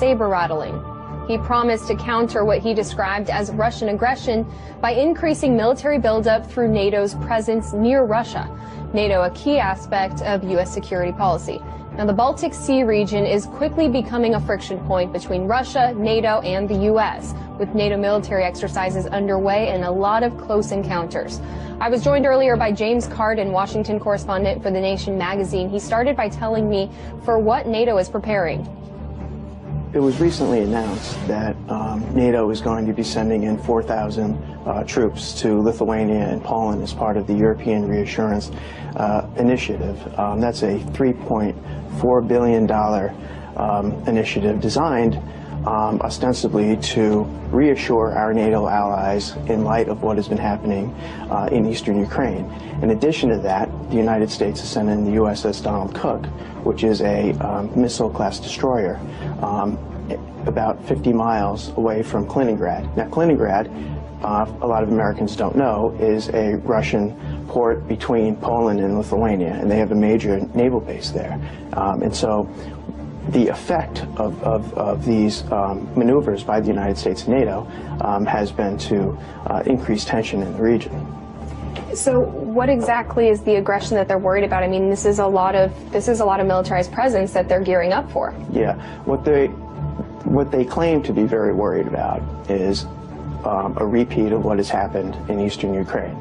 saber-rattling. He promised to counter what he described as Russian aggression by increasing military buildup through NATO's presence near Russia. NATO, a key aspect of U.S. security policy. Now, the Baltic Sea region is quickly becoming a friction point between Russia, NATO, and the U.S., with NATO military exercises underway and a lot of close encounters. I was joined earlier by James Carden, Washington correspondent for The Nation magazine. He started by telling me for what NATO is preparing. It was recently announced that NATO is going to be sending in 4,000 troops to Lithuania and Poland as part of the European Reassurance Initiative. That's a $3.4 billion initiative designed ostensibly to reassure our NATO allies in light of what has been happening in eastern Ukraine. In addition to that, the United States is sending the USS Donald Cook, which is a missile-class destroyer, about 50 miles away from Kaliningrad. Now, Kaliningrad, a lot of Americans don't know, is a Russian port between Poland and Lithuania, and they have a major naval base there. And so the effect of these maneuvers by the United States and NATO has been to increase tension in the region. So what exactly is the aggression that they're worried about? I mean, this is a lot of militarized presence that they're gearing up for. Yeah, what they claim to be very worried about is a repeat of what has happened in eastern Ukraine.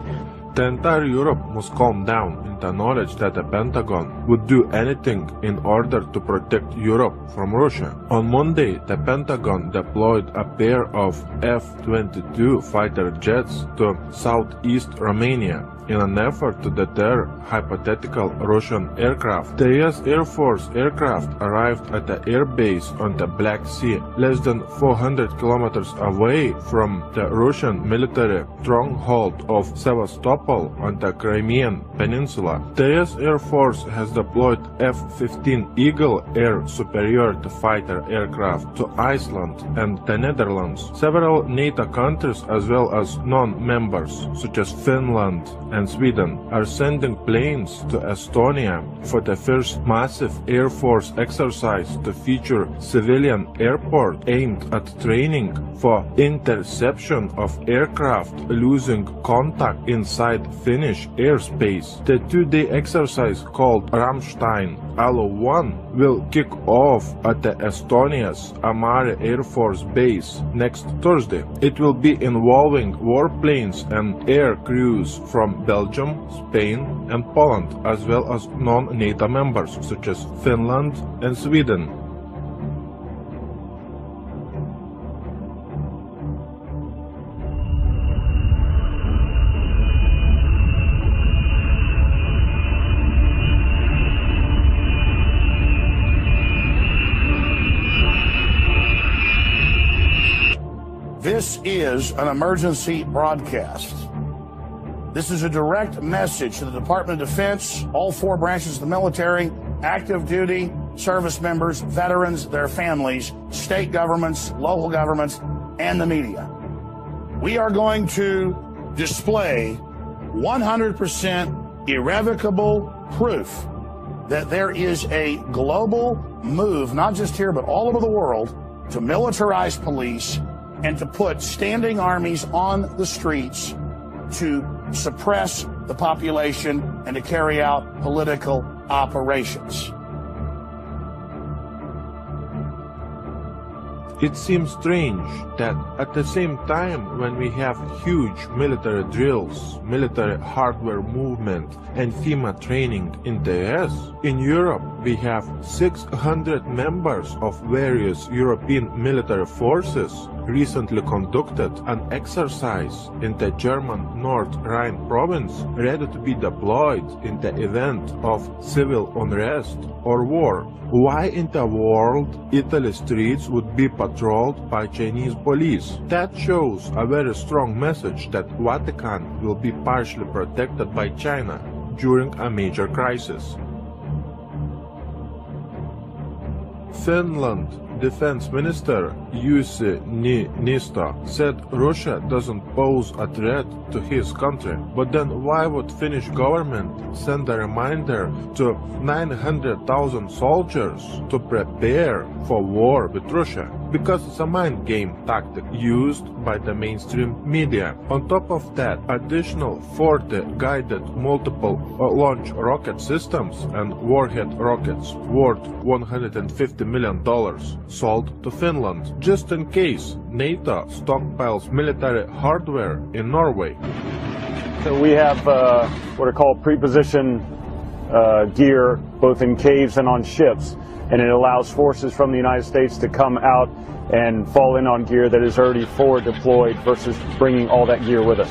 The entire Europe must calm down in the knowledge that the Pentagon would do anything in order to protect Europe from Russia. On Monday, the Pentagon deployed a pair of F-22 fighter jets to southeast Romania in an effort to deter hypothetical Russian aircraft. The U.S. Air Force aircraft arrived at the air base on the Black Sea, less than 400 kilometers away from the Russian military stronghold of Sevastopol on the Crimean Peninsula. The U.S. Air Force has deployed F-15 Eagle air superiority fighter aircraft to Iceland and the Netherlands. Several NATO countries as well as non-members, such as Finland and Sweden, are sending planes to Estonia for the first massive Air Force exercise to feature civilian airport aimed at training for interception of aircraft losing contact inside Finnish airspace. The two-day exercise called Ramstein Alo-1 will kick off at the Estonia's Amare Air Force Base next Thursday. It will be involving warplanes and air crews from Belgium, Spain, and Poland, as well as non-NATO members such as Finland and Sweden. This is an emergency broadcast. This is a direct message to the Department of Defense, all four branches of the military, active duty, service members, veterans, their families, state governments, local governments, and the media. We are going to display 100% irrevocable proof that there is a global move, not just here, but all over the world, to militarize police and to put standing armies on the streets to suppress the population and to carry out political operations. It seems strange that at the same time when we have huge military drills, military hardware movement, and FEMA training in the US, in Europe we have 600 members of various European military forces recently conducted an exercise in the German North Rhine province ready to be deployed in the event of civil unrest or war. Why in the world Italy's streets would be patrolled by Chinese police? That shows a very strong message that Vatican will be partially protected by China during a major crisis. Finland Defense Minister Jussi Niinistö said Russia doesn't pose a threat to his country. But then why would Finnish government send a reminder to 900,000 soldiers to prepare for war with Russia? Because it's a mind game tactic used by the mainstream media. On top of that, additional 40 guided multiple launch rocket systems and warhead rockets worth $150 million sold to Finland, just in case NATO stockpiles military hardware in Norway. So we have what are called pre-position gear, both in caves and on ships, and it allows forces from the United States to come out and fall in on gear that is already forward deployed versus bringing all that gear with us.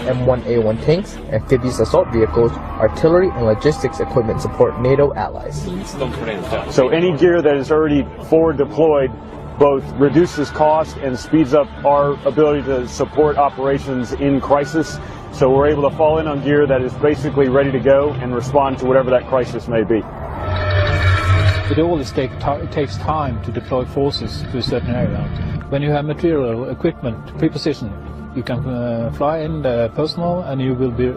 M1A1 tanks, amphibious assault vehicles, artillery, and logistics equipment support NATO allies. So any gear that is already forward deployed both reduces cost and speeds up our ability to support operations in crisis. So we're able to fall in on gear that is basically ready to go and respond to whatever that crisis may be. It always takes time to deploy forces to a certain area. When you have material, equipment, pre-positioned, you can fly in the personnel and you will be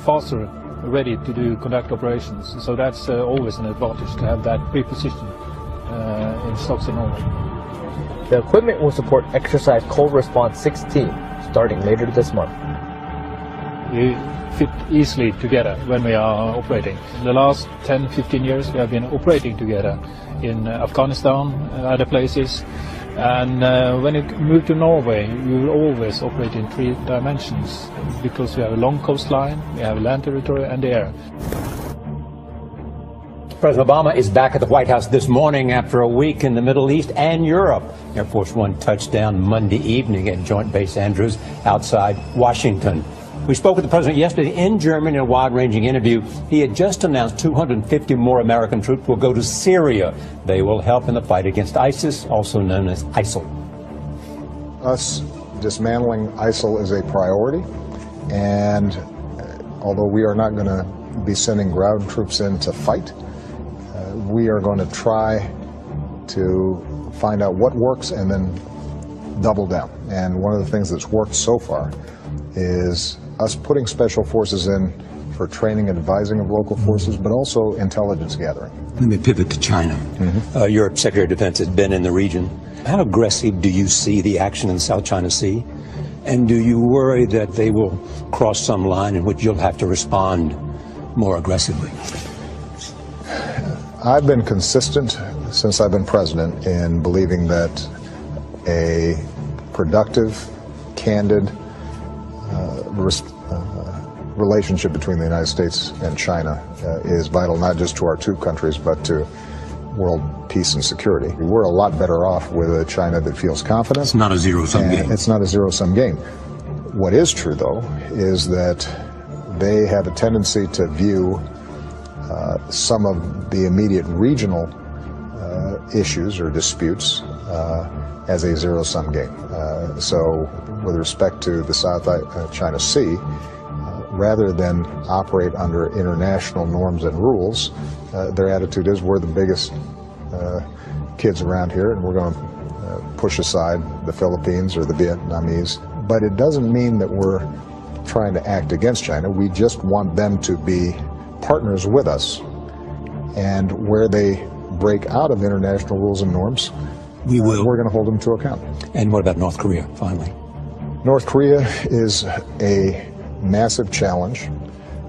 faster ready to conduct operations. So that's always an advantage to have that pre-position in stocks in Norway. The equipment will support Exercise Cold Response 16 starting later this month. We fit easily together when we are operating. In the last 10-15 years we have been operating together in Afghanistan, other places, and when you move to Norway you will always operate in 3 dimensions because we have a long coastline, we have land territory and the air. President Obama is back at the White House this morning after a week in the Middle East and Europe. Air Force One touched down Monday evening at Joint Base Andrews outside Washington. We spoke with the president yesterday in Germany in a wide-ranging interview. He had just announced 250 more American troops will go to Syria. They will help in the fight against ISIS, also known as ISIL. Us dismantling ISIL is a priority, and although we are not going to be sending ground troops in to fight, we are going to try to find out what works and then double down. And one of the things that's worked so far is us putting special forces in for training and advising of local forces, but also intelligence gathering. Let me pivot to China. Your Secretary of Defense has been in the region. How aggressive do you see the action in the South China Sea? And do you worry that they will cross some line in which you'll have to respond more aggressively? I've been consistent since I've been president in believing that a productive, candid relationship between the United States and China is vital not just to our two countries but to world peace and security. We're a lot better off with a China that feels confident. It's not a zero-sum game. It's not a zero-sum game. What is true, though, is that they have a tendency to view some of the immediate regional issues or disputes as a zero-sum game. So with respect to the South China Sea, rather than operate under international norms and rules, their attitude is we're the biggest kids around here and we're going to push aside the Philippines or the Vietnamese. But it doesn't mean that we're trying to act against China. We just want them to be partners with us. And where they break out of international rules and norms, we're going to hold them to account. And what about North Korea, finally? North Korea is a massive challenge.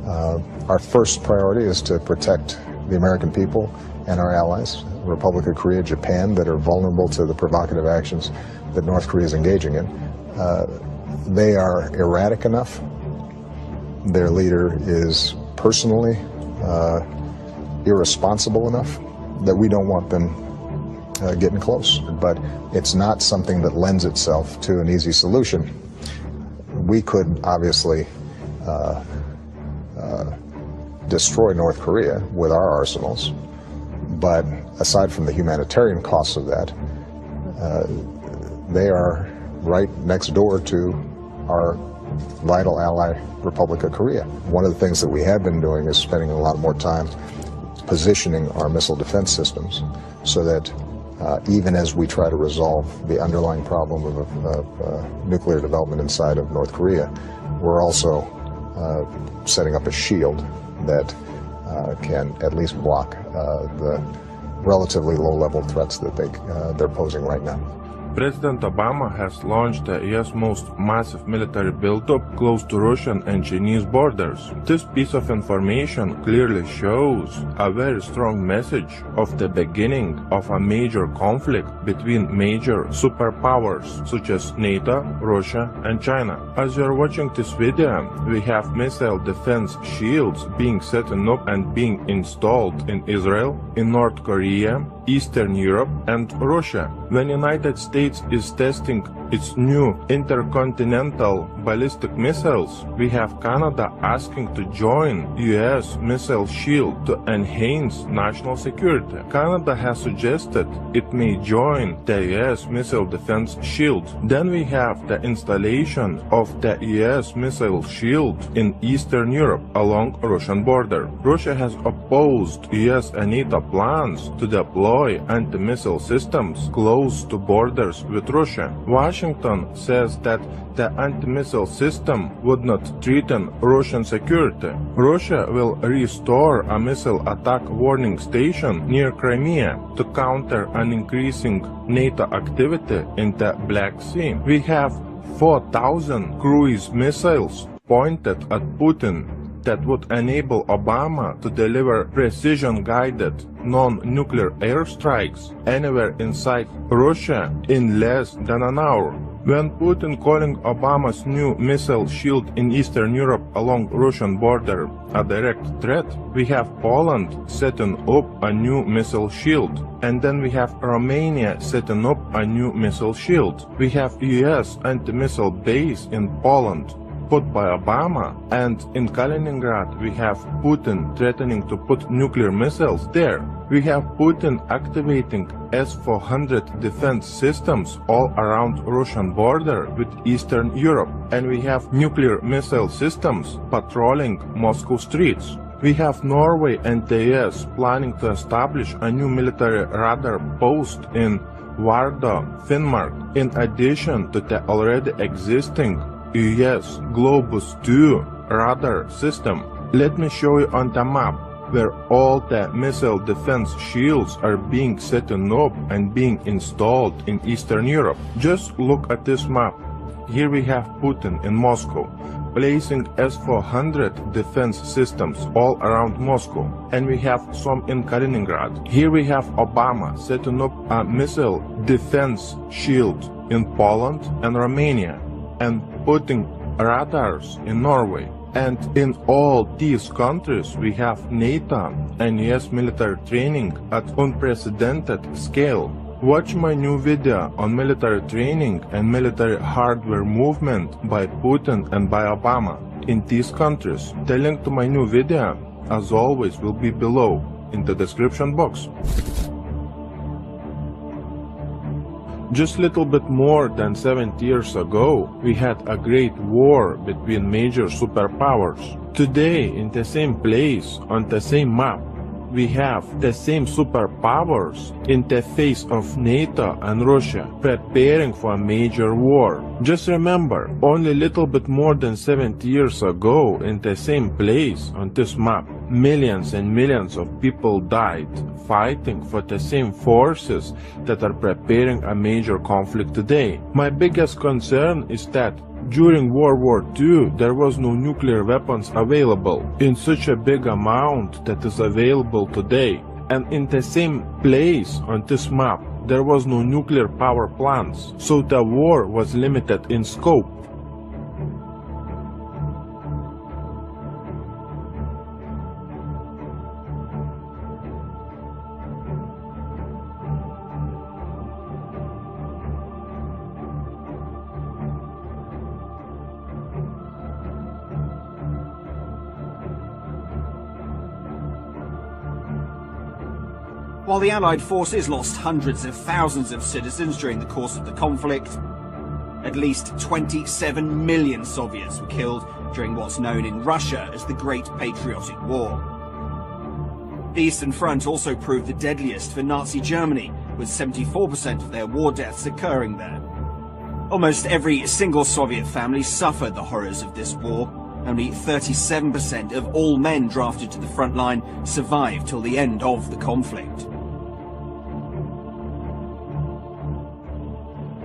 Our first priority is to protect the American people and our allies, Republic of Korea, Japan, that are vulnerable to the provocative actions that North Korea is engaging in. They are erratic enough. Their leader is personally irresponsible enough that we don't want them getting close. But it's not something that lends itself to an easy solution. We could obviously destroy North Korea with our arsenals, but aside from the humanitarian costs of that, they are right next door to our vital ally, Republic of Korea. One of the things that we have been doing is spending a lot more time positioning our missile defense systems so that even as we try to resolve the underlying problem of nuclear development inside of North Korea, we're also setting up a shield that can at least block the relatively low-level threats that they're posing right now. President Obama has launched the U.S. most massive military buildup close to Russian and Chinese borders. This piece of information clearly shows a very strong message of the beginning of a major conflict between major superpowers such as NATO, Russia, and China. As you're watching this video, we have missile defense shields being set up and being installed in Israel, in North Korea, Eastern Europe, and Russia. When United States is testing its new intercontinental ballistic missiles, we have Canada asking to join US missile shield to enhance national security. Canada has suggested it may join the US missile defense shield. Then we have the installation of the US missile shield in Eastern Europe along Russian border. Russia has opposed US and NATO plans to deploy anti-missile systems close to borders with Russia. Washington says that the anti-missile system would not threaten Russian security. Russia will restore a missile attack warning station near Crimea to counter an increasing NATO activity in the Black Sea. We have 4,000 cruise missiles pointed at Putin that would enable Obama to deliver precision-guided non-nuclear airstrikes anywhere inside Russia in less than an hour. When Putin calling Obama's new missile shield in Eastern Europe along Russian border a direct threat, we have Poland setting up a new missile shield. And then we have Romania setting up a new missile shield. We have US anti-missile base in Poland put by Obama, and in Kaliningrad we have Putin threatening to put nuclear missiles there. We have Putin activating S-400 defense systems all around Russian border with Eastern Europe, and we have nuclear missile systems patrolling Moscow streets. We have Norway and the US planning to establish a new military radar post in Vardø, Finnmark, in addition to the already existing US Globus 2 radar system. Let me show you on the map where all the missile defense shields are being set up and being installed in Eastern Europe. Just look at this map. Here we have Putin in Moscow, placing S-400 defense systems all around Moscow, and we have some in Kaliningrad. Here we have Obama setting up a missile defense shield in Poland and Romania, and putting radars in Norway. And in all these countries we have NATO and US military training at unprecedented scale. Watch my new video on military training and military hardware movement by Putin and by Obama in these countries. The link to my new video, as always, will be below in the description box. Just a little bit more than 70 years ago, we had a great war between major superpowers. Today, in the same place, on the same map, we have the same superpowers in the face of NATO and Russia preparing for a major war. Just remember, only a little bit more than 70 years ago, in the same place on this map, millions and millions of people died fighting for the same forces that are preparing a major conflict today. My biggest concern is that during World War II, there was no nuclear weapons available in such a big amount that is available today. And in the same place on this map, there was no nuclear power plants, so the war was limited in scope. While the Allied forces lost hundreds of thousands of citizens during the course of the conflict, at least 27 million Soviets were killed during what's known in Russia as the Great Patriotic War. The Eastern Front also proved the deadliest for Nazi Germany, with 74% of their war deaths occurring there. Almost every single Soviet family suffered the horrors of this war. Only 37% of all men drafted to the front line survived till the end of the conflict.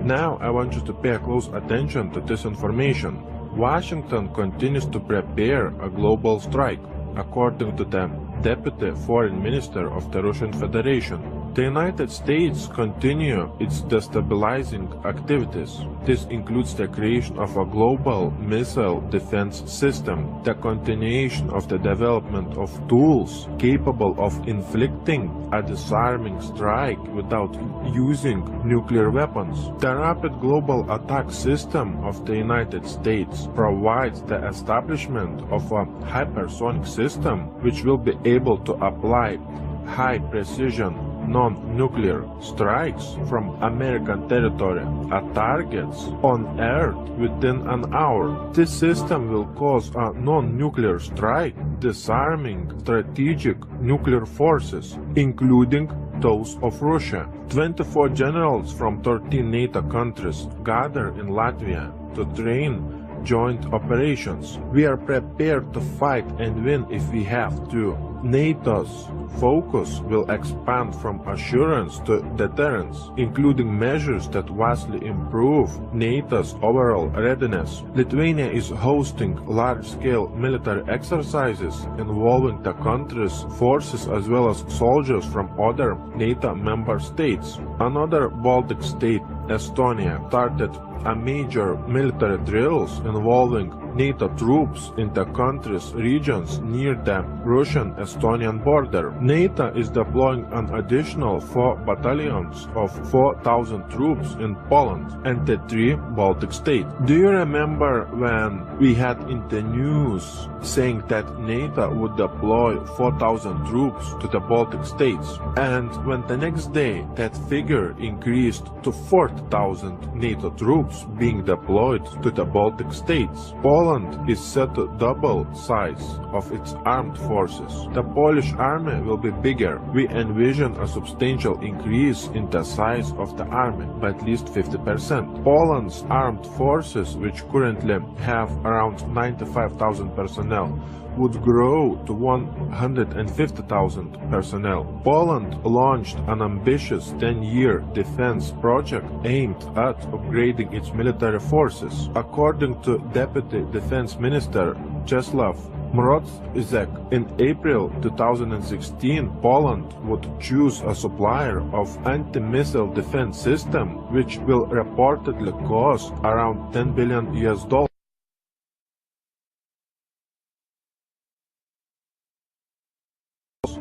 Now I want you to pay close attention to this information. Washington continues to prepare a global strike, according to the Deputy Foreign Minister of the Russian Federation. The United States continue its destabilizing activities. This includes the creation of a global missile defense system, the continuation of the development of tools capable of inflicting a disarming strike without using nuclear weapons. The Rapid Global Attack System of the United States provides the establishment of a hypersonic system which will be able to apply high-precision non-nuclear strikes from American territory at targets on Earth within an hour. This system will cause a non-nuclear strike, disarming strategic nuclear forces, including those of Russia. 24 generals from 13 NATO countries gather in Latvia to train joint operations. We are prepared to fight and win if we have to. NATO's focus will expand from assurance to deterrence, including measures that vastly improve NATO's overall readiness. Lithuania is hosting large-scale military exercises involving the country's forces as well as soldiers from other NATO member states. Another Baltic state, Estonia, started a major military drills involving NATO troops in the country's regions near the Russian-Estonian border. NATO is deploying an additional 4 battalions of 4,000 troops in Poland and the 3 Baltic states. Do you remember when we had in the news saying that NATO would deploy 4,000 troops to the Baltic states? And when the next day that figure increased to 40,000 NATO troops being deployed to the Baltic states. Poland is set to double size of its armed forces. The Polish army will be bigger. We envision a substantial increase in the size of the army by at least 50%. Poland's armed forces, which currently have around 95,000 personnel, would grow to 150,000 personnel. Poland launched an ambitious 10-year defense project aimed at upgrading its military forces. According to Deputy Defense Minister Czesław Mroczek, in April 2016, Poland would choose a supplier of anti-missile defense system, which will reportedly cost around $10 billion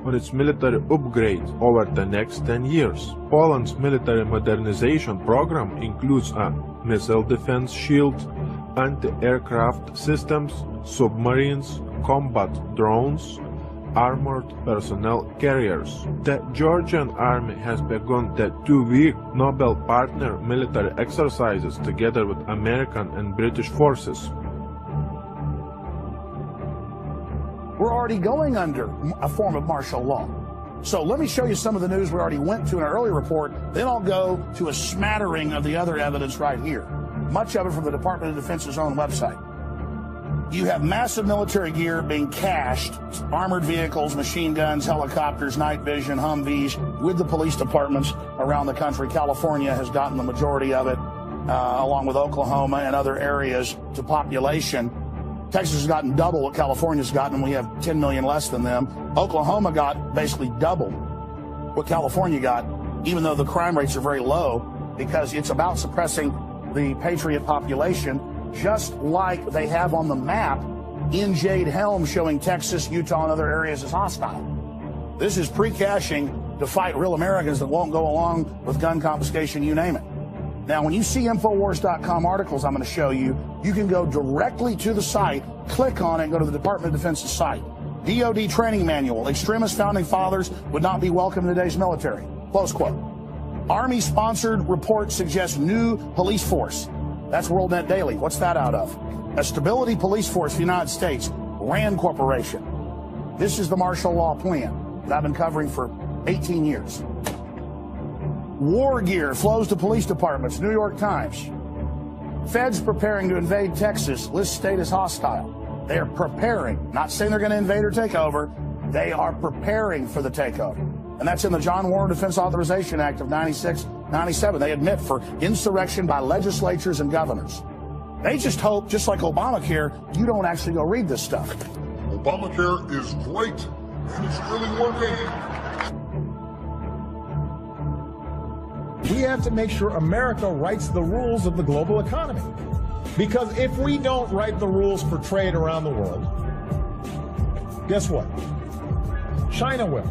on its military upgrade over the next 10 years. Poland's military modernization program includes a missile defense shield, anti-aircraft systems, submarines, combat drones, armored personnel carriers. The Georgian army has begun the 2-week Nobel partner military exercises together with American and British forces. We're already going under a form of martial law. So let me show you some of the news we already went to in our earlier report. Then I'll go to a smattering of the other evidence right here. Much of it from the Department of Defense's own website. You have massive military gear being cached, armored vehicles, machine guns, helicopters, night vision, Humvees, with the police departments around the country. California has gotten the majority of it, along with Oklahoma and other areas to population. Texas has gotten double what California's gotten, and we have 10 million less than them. Oklahoma got basically double what California got, even though the crime rates are very low, because it's about suppressing the patriot population, just like they have on the map in Jade Helm showing Texas, Utah, and other areas as hostile. This is pre-caching to fight real Americans that won't go along with gun confiscation, you name it. Now, when you see Infowars.com articles I'm going to show you, you can go directly to the site, click on it, and go to the Department of Defense's site. DoD training manual, extremist founding fathers would not be welcome in today's military. Close quote. Army-sponsored report suggests new police force. That's WorldNet Daily. What's that out of? A stability police force for the United States, RAND Corporation. This is the martial law plan that I've been covering for 18 years. War gear flows to police departments, New York Times. Feds preparing to invade Texas, list state as hostile. They are preparing, not saying they're going to invade or take over. They are preparing for the takeover. And that's in the John Warren Defense Authorization Act of 96, 97. They admit for insurrection by legislatures and governors. They just hope, just like Obamacare, you don't actually go read this stuff. Obamacare is great, and it's really working. We have to make sure America writes the rules of the global economy. Because if we don't write the rules for trade around the world, guess what? China will.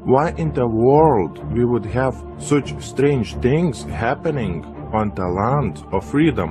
Why in the world we would have such strange things happening on the land of freedom?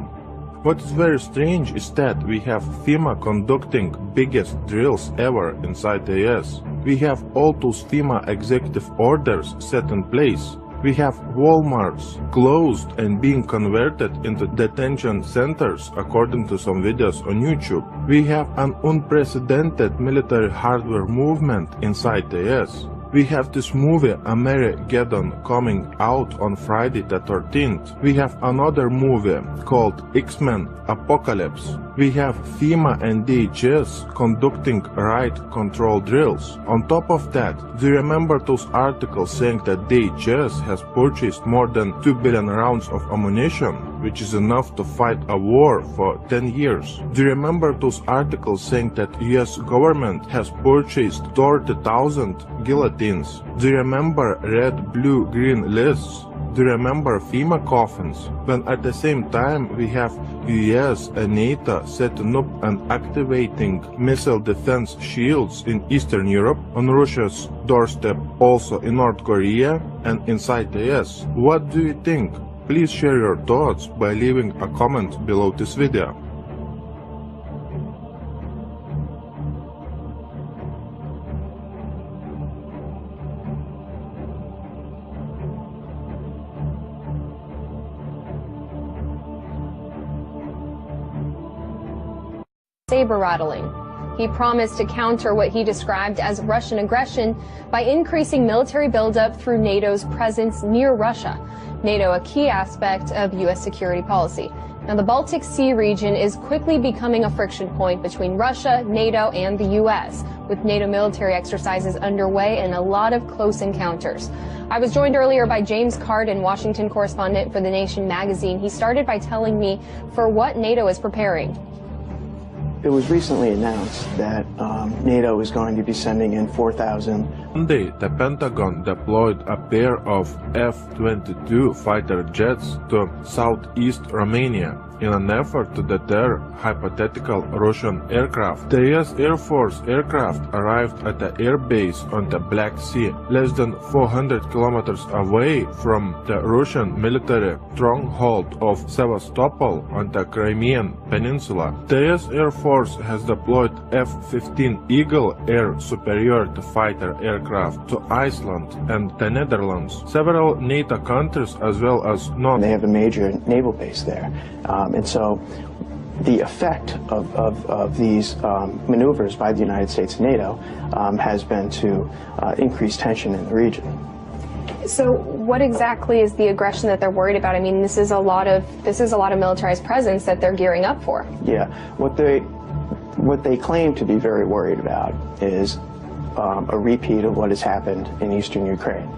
What is very strange is that we have FEMA conducting biggest drills ever inside the US. We have all those FEMA executive orders set in place. We have Walmarts closed and being converted into detention centers according to some videos on YouTube. We have an unprecedented military hardware movement inside the US. We have this movie Armageddon coming out on Friday the 13th. We have another movie called X-Men Apocalypse. We have FEMA and DHS conducting riot control drills. On top of that, do you remember those articles saying that DHS has purchased more than 2 billion rounds of ammunition, which is enough to fight a war for 10 years? Do you remember those articles saying that US government has purchased 30,000 guillotines? Do you remember red, blue, green lists? Do you remember FEMA coffins? When at the same time we have US and NATO setting up and activating missile defense shields in Eastern Europe, on Russia's doorstep, also in North Korea and inside the US. What do you think? Please share your thoughts by leaving a comment below this video. Saber-rattling. He promised to counter what he described as Russian aggression by increasing military buildup through NATO's presence near Russia. NATO, a key aspect of U.S. security policy. Now, the Baltic Sea region is quickly becoming a friction point between Russia, NATO, and the U.S., with NATO military exercises underway and a lot of close encounters. I was joined earlier by James Carden, Washington correspondent for The Nation magazine. He started by telling me for what NATO is preparing. It was recently announced that NATO is going to be sending in 4,000. Monday, the Pentagon deployed a pair of F-22 fighter jets to southeast Romania in an effort to deter hypothetical Russian aircraft. The US Air Force aircraft arrived at the air base on the Black Sea, less than 400 kilometers away from the Russian military stronghold of Sevastopol on the Crimean Peninsula. The US Air Force has deployed F-15 Eagle air superiority fighter aircraft to Iceland and the Netherlands. Several NATO countries as well as They have a major naval base there. And so the effect of these maneuvers by the United States and NATO has been to increase tension in the region. So what exactly is the aggression that they're worried about? I mean, this is a lot of militarized presence that they're gearing up for. Yeah, what they claim to be very worried about is a repeat of what has happened in eastern Ukraine.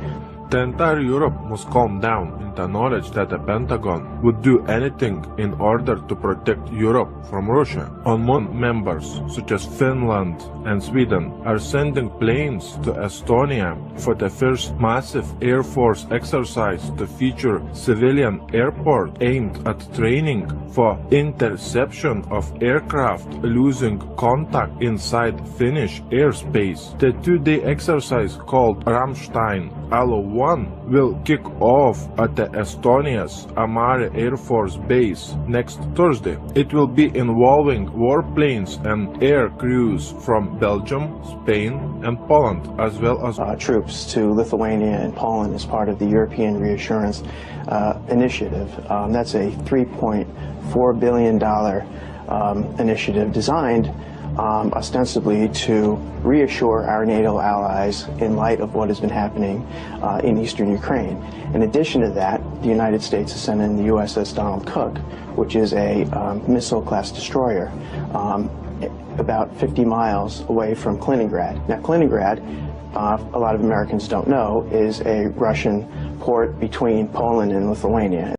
The entire Europe must calm down in the knowledge that the Pentagon would do anything in order to protect Europe from Russia. Unmanned members such as Finland and Sweden are sending planes to Estonia for the first massive Air Force exercise to feature civilian airport aimed at training for interception of aircraft losing contact inside Finnish airspace. The two-day exercise called Rammstein Alo-1 will kick off at the Estonia's Amare Air Force Base next Thursday. It will be involving warplanes and air crews from Belgium, Spain, and Poland, as well as troops to Lithuania and Poland as part of the European Reassurance Initiative. That's a $3.4 billion initiative designed ostensibly to reassure our NATO allies in light of what has been happening in eastern Ukraine. In addition to that, the United States has sent in the USS Donald Cook, which is a missile-class destroyer about 50 miles away from Kaliningrad. Now, Kaliningrad, a lot of Americans don't know, is a Russian port between Poland and Lithuania.